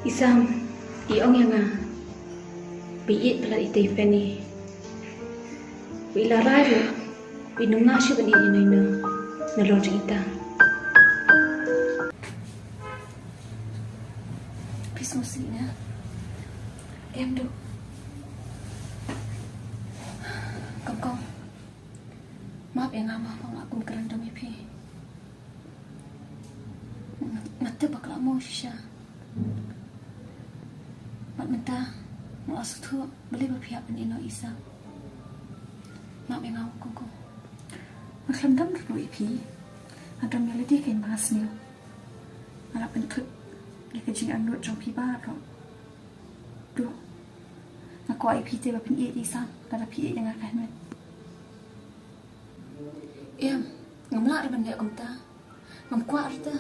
Isam, iong yang biit pala ite feni. Ilaray ro, pinunga siya bani inoy na lodge ita. Pismusi na. Em do. Kong. Maaf ya ngama pang akong kerandam ipi. Ngate bakla mo siya. Mata masuk tu beli berpihak penino isa. Mak mengaw ko. Maglamdam dulu ipi. Adam melodi kain bahas niyo. Alap pentut di kejing anut jong pi ba ro. Du. Aku ipi te ba pen isa pada pi dengan kahmet. Em, ngamla ri benda kumta. Ngam kwa arta.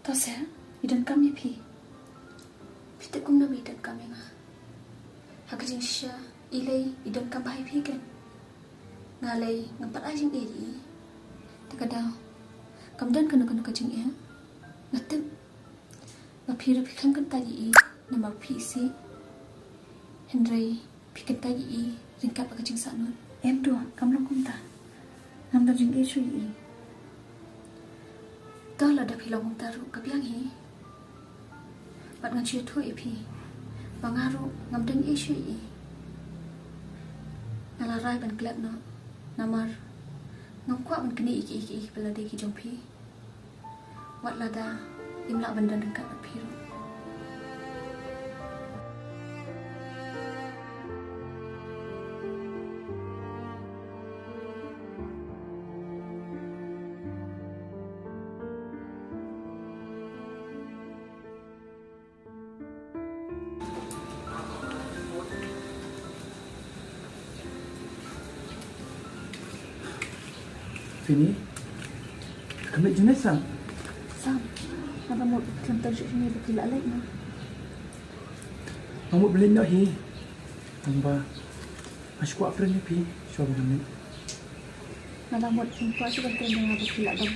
Tas ya, idan kami pi. Pita kum na bidan kami nga. Hagajing siya, ilay, idan kam bahay pigan. Ngalay, ngampat ajing iri. Takadaw, kamdan kanu kajing iya. Ngatip, ngapira pikan kan tayi na magpisi. Henry, pikan tayi ringkap kajing sanun. Em do, kamlo kumta. Ngamdan jing isu i. Tahu lah dah pilang taru kapiang hi. Pat ngan cio tu ipi. Bangaru ngamdan isu i. Nalarai ban klep no. Namar ngam kwa man kini iki pelade ki jompi. Wat lada imla bandan dekat piru. Fini, kami jenis Sam. Sam, napa mau kem tajuk ni berkila lain no. Kamu beli nak hi? Tambah, aku kuat pernah pi, siapa kami? Napa mau jumpa si bantuan dengan berkila dong.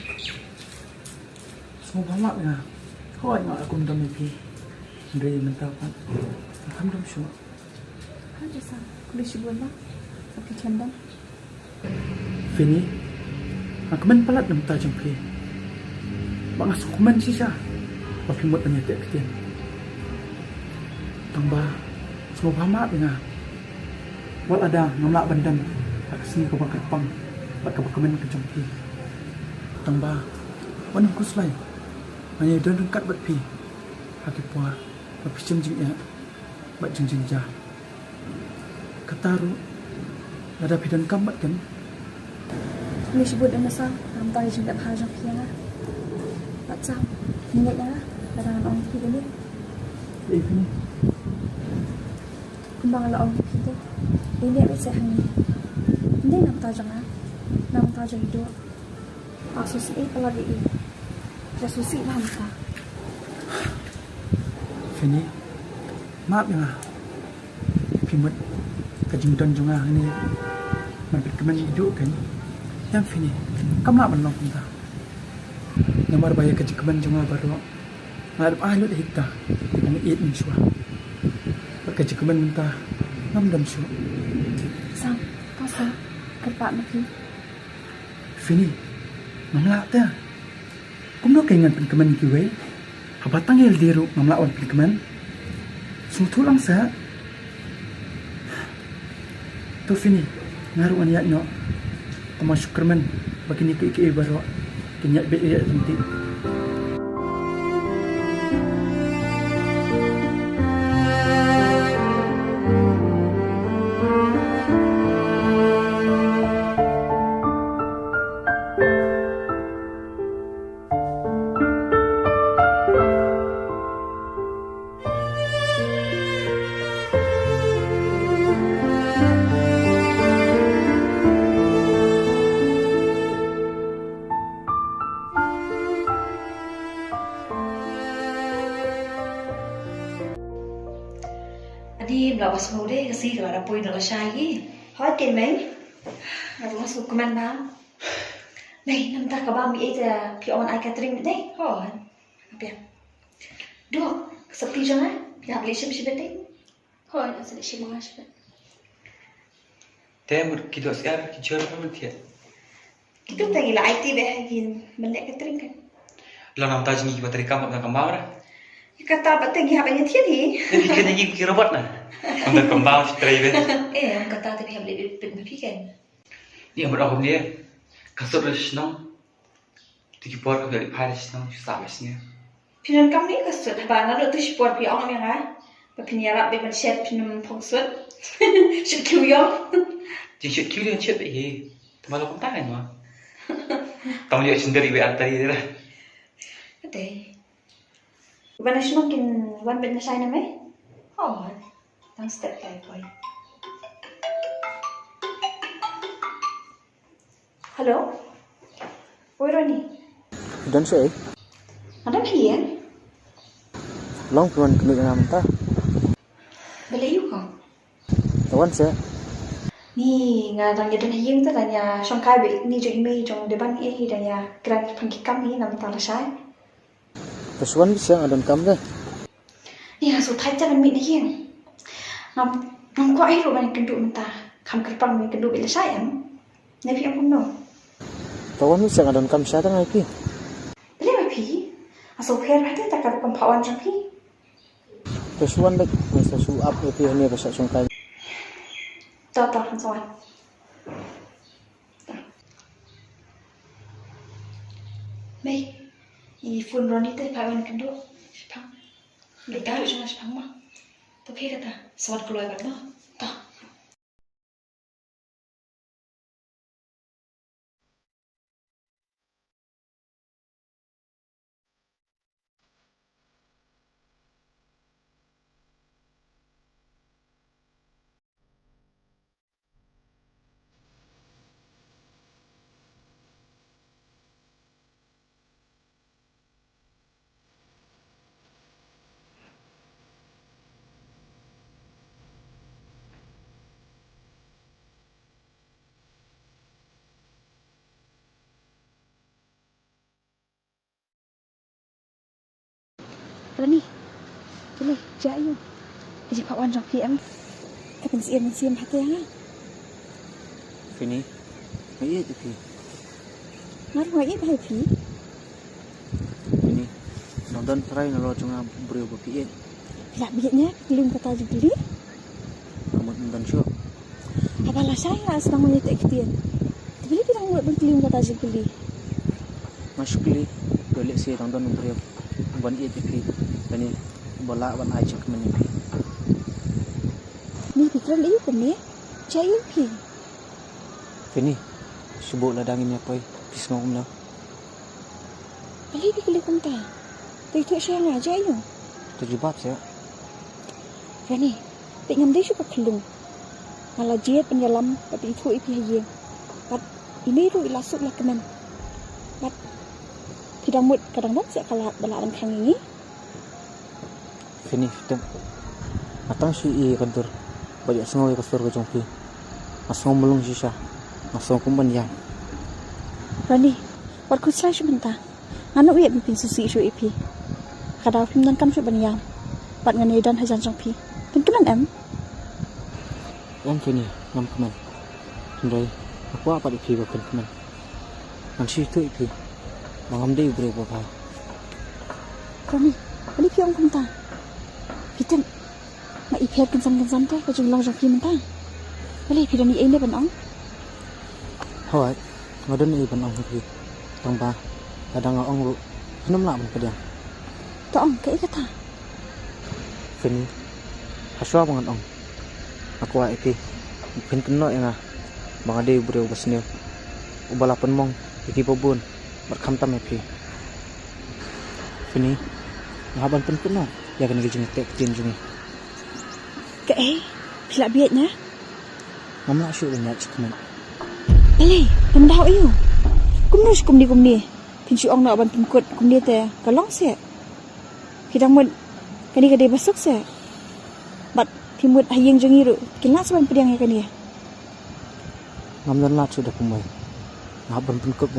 Semua balap ya. Kau ingat aku minta pi? Dari mentah kan? Alhamdulillah semua. Ada Sam, kulit syubun lah. Tapi cendang. Fini. Aku men palat nam ta jangpi. Bang asuk men sisa. Papi mut penyatek ketian. Tambah semua pahama dengan. Wal ada ngamlak bandan. Pak sini ke bakat pang. Pak ke men ke jangpi. Tambah wanang kuslai. Hanya dan rengkat bat pi. Haki puah. Papi jeng ya. Bat jeng jah. Kataru. Ada pidan kambat kan? Ni sebut nama Sam, nam tahu jengkat hajak yang ah. Pat Sam, ingat ya, kadang orang kita ni. Fini. Kumbang ala orang kita. Ini ada sehan. Ini nam tahu jangan, nam tahu jadi dua. Asusi pelagi ini. Jasusi paham tak? Fini, maaf ya. Pimut kejengdan juga ini. Mampir kemen hidup kan? Yang Fini, kamu nak menolong kita. Nomor bayar kejengkeman juga baru. Ngadap ahlut hita, dengan iit mensua. Kejengkeman mentah, ngamdam su. Sam, kasa, kerpak maki. Fini, ngamlak ta. Kamu nak ingat penkeman kiwe? Apa tanggil diru ngamlak wan penkeman? Suatu langsa. Tu Fini, ngaruh aniak no. Tama syukurman bagi ni ke baru kenyak be ya nanti. Đi bảo số đấy cái gì đó là bôi được sai ý Hỏi tiền mấy? là đúng số của mình mà này năm ta có ba mươi giờ khi on ai catering đấy hỏi biết được Sepi jangan? Ya beli sip-sip deh. Hoi, nak sedih si mga siya. Temur kido siar kijar pun dia. Itu tadi lah IT bahagian benda catering kan. Lo nam tahu ni kita terikam nak kembang lah. Kata apa tadi apa yang tiada? Jadi kena ni kira buat nah. Untuk kembang setrai bet. Ang kata tadi beli bit mapikan. Ni yang berapa dia? Kasut resnong. Tujuh por dari Paris nong sabesnya. Pinon kami kasut bana do tu sport pi ong yang ah. Pinyarap be man set pinon pongsut. Shit kuyong. Jadi shit kiri cip eh. Malu pun tahan mah. Tamu dia sendiri be antari dia lah. Ate. Bana smokin wan bet na sai na mai? Oh. Tang step kay koy. Hello? Oi Roni. Dan saya Ada pian? long tuan kami dengan mentah. Beli yuk kau. Tawan saya Ni ngarang jadi hiang tu tanya songkai be ni jo ime jong depan eh tanya gerak pangki kami nam tala sai. kesuan bisa ngadon kam deh. Ni hasu thai jalan mit hiang. Nam ko ai ro ban kendu mentah. Kam kerpang mi kendu be sai am. Ne pi am no. Tawan bisa ngadon kam saya tengah iki. Beli ma pi. Aso khair hati tak ada pampawan jong pi. Kesuan dek masa suap itu hanya bahasa sungkai. Tahu han soan. Mei. I phun Roni te pawan kendu. Sepang. Lu tahu cuma sepang mah. Tu kira ta. Sawat keluar kat mah. Tak. Rani, boleh, jap you. Iji Pak Wan jom PM. Tapi siam hati yang Fini, iya itu. ngaruh lagi bahaya pi. Fini, nonton try nalo cuma beri bukti. Lah biaknya belum kata je beli. Kamu nonton show. Apalah saya sedang menyetek ketian. Beli bilang buat belum kata je beli. Masuk kali, boleh sih nonton beri ban iya itu. Dan ini bola ban aja kemen ini. Ni pikiran iu kan ni? Jaya pi. Fini, subuh ladangin apa? Pis ngom lah. Beli pi kali kumta. Tapi saya ngaja you. Terjebak saya. Rani, tak ngam dia suka kelung. Malah jiat penyalam tapi itu ipi haye. But ini ru ilasuk lah kemen. But tidak mud kadang-kadang saya kalah balaran kang ini. Fini, fitem. Atang si i kantor. Banyak sengaja kasur ke jongpi. Masuk melung sisa. Masuk kumban yang. Rani, buat kucai sebentar. Anak wiat bipin susi isu ipi. Kadang film dan kam su banyam. Buat ngani dan hajan jongpi. Pin keman em? Em Fini, ngam keman. Sendai, aku apa ipi bukan keman. Nanti itu ipi. Mangam dia beri apa? Rani, beli pion kumta. Fitem. Ma ipi kensan teh ke jumlah jongpi mentah. Beli ipi dan ini ban ong. Hoi, ngadon i ban ong ipi. Tambah kadang ong lu. Enam lah ban kedang. Tak ong ke kata. Fini, haswa banget ong. Aku ipi. Pin kena yang ah. Bang ade beri ubasnya. Ubalapan mong iki pobun. Berkam tam ipi. Fini, ngaban pun kena. Ya kena gijing tek tin jungi. Ke bila biatnya? Ngam nak syuk banyak cekuman. Beli, nam dah you. Kum ni. Pin syuk ong nak ban pingkut kum dia teh. Kalong se. Kita mud kani basuk se. Bat timut hayeng jengi ru. Kena seban pedang ya kani. Ngam dan lat sudah kumai. Ngaban pun kep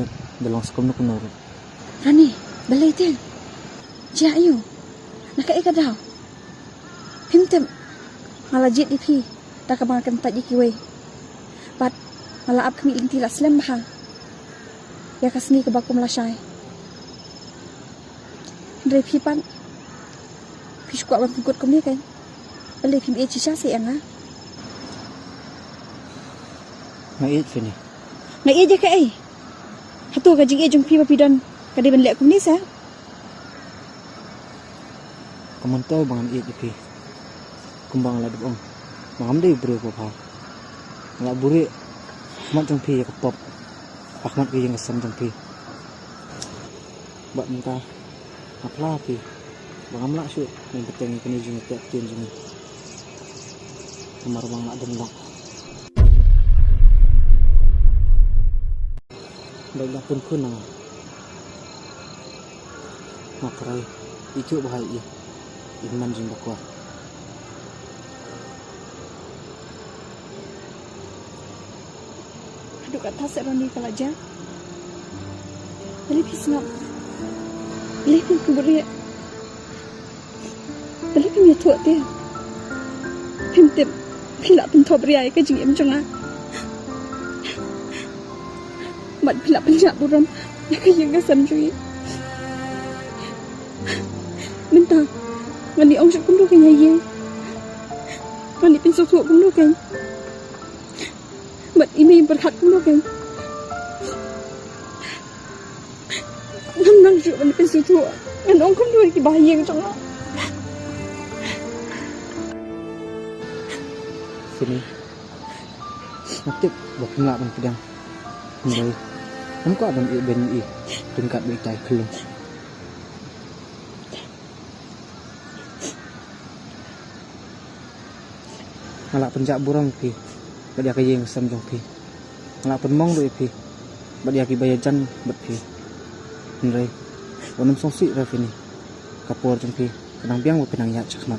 dalam sekom nu kunur. Rani, beli teh. Jia you. Nak ke ikadau. Pintem malajit di pi dah kabang akan tak jikiwe. Pat malaap kami linti lah selem baha. Ya kasni ke baku melasai. Dari pi pan pi sekuat ban pengkut kami kan. Boleh pi cisha si yang ha. Ngai Fini. Ngai je ka ai. Hatu ka jing jong pi papidan ka de ban lek kami sa. Kamuntaw bangan pi. Kumbang la dong. Mangam dei bre ko pa. La buri mat jong pi ka pop. Ahmad ke yang kesam jong pi. Bak minta apla pi. Bangam la su yang peteng kini jong tiap tin jong. Kamar bang la dem lok. Dah pun kunang. Makrai itu bahaya. Iman jing bakwa. Aduh kat tas Roni kalau aja. Boleh pisnap. Boleh pun kuberi. Boleh pun ya tuak dia. Pintem pilak pun top riai ke jing em jengah. Mat pilak penjak buram. Ya ke yang gasam cuy. Minta. Ngani ong syuk kumdu kanya ye. Ngani pinsuk tuak kumdu kan. Mat imi berhak kumdu kan. Nang syuk ngani pinsuk tuak. Ngan ong kumdu ki bahayang cong. Sini. Natip bak ngak ban pedang. Mulai. Namko adam ben tingkat betai kelung. Ngalak penjak burang pi. Badia ka yeng sam jong pi. Ngalak penmong do pi. Badia ki bayajan bat pi. Nrai. Onum songsi ra Fini. Kapor jong pi. Penang biang wa penang ya chakmat.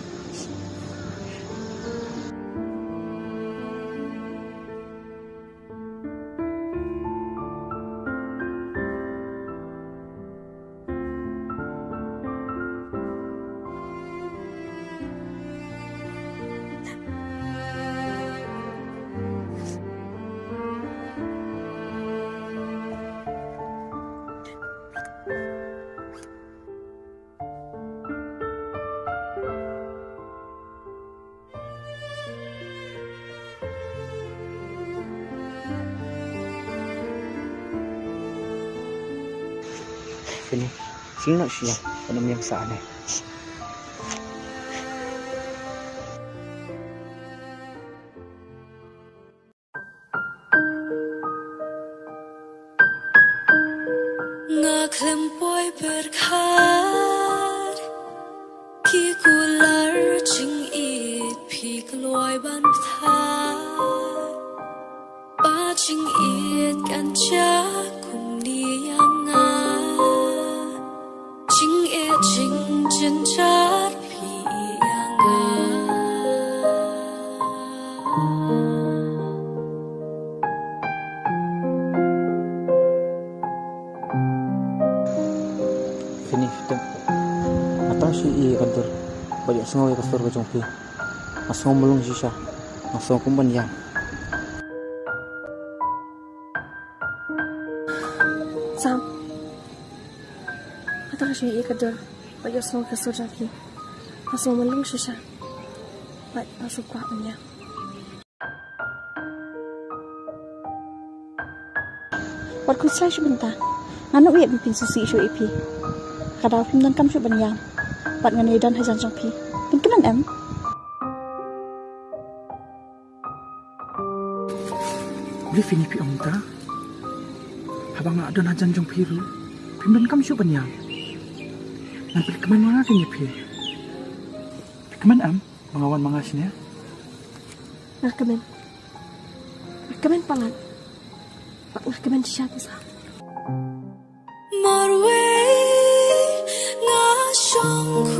Fini. Sing nak siya. Onum yang saane. Ngaklempoi berkat ki kular jing it pi kloi ban thar ba jing it kan cha kum ni yang nga jing e jing jen chat pi yang nga Fini fitem. Atau si I kantor. Banyak sengaja kastor ke jong pi. Asong melung sisa. Asong kumban yang. Sam. Kata ka siya ikador. Bayo semua kasur lagi. Asal melung sisa. Baik masuk kuat punya. Wat kun sai sebentar. Nganu uyak bipin susi isu ipi. Kadang pim dan kam syuk banyam. Pat ngan edan hajan jong pi. Pin kenan em. Boleh Fini pi om ta. Habang nak ada hajan jong pi ru. Pim dan kam syuk banyam. Nan pilih keman manga kini pi. Keman am mengawan manga sini ya. Rekemen. Rekemen palan. Pak rekemen siapa sah? Marway nga shong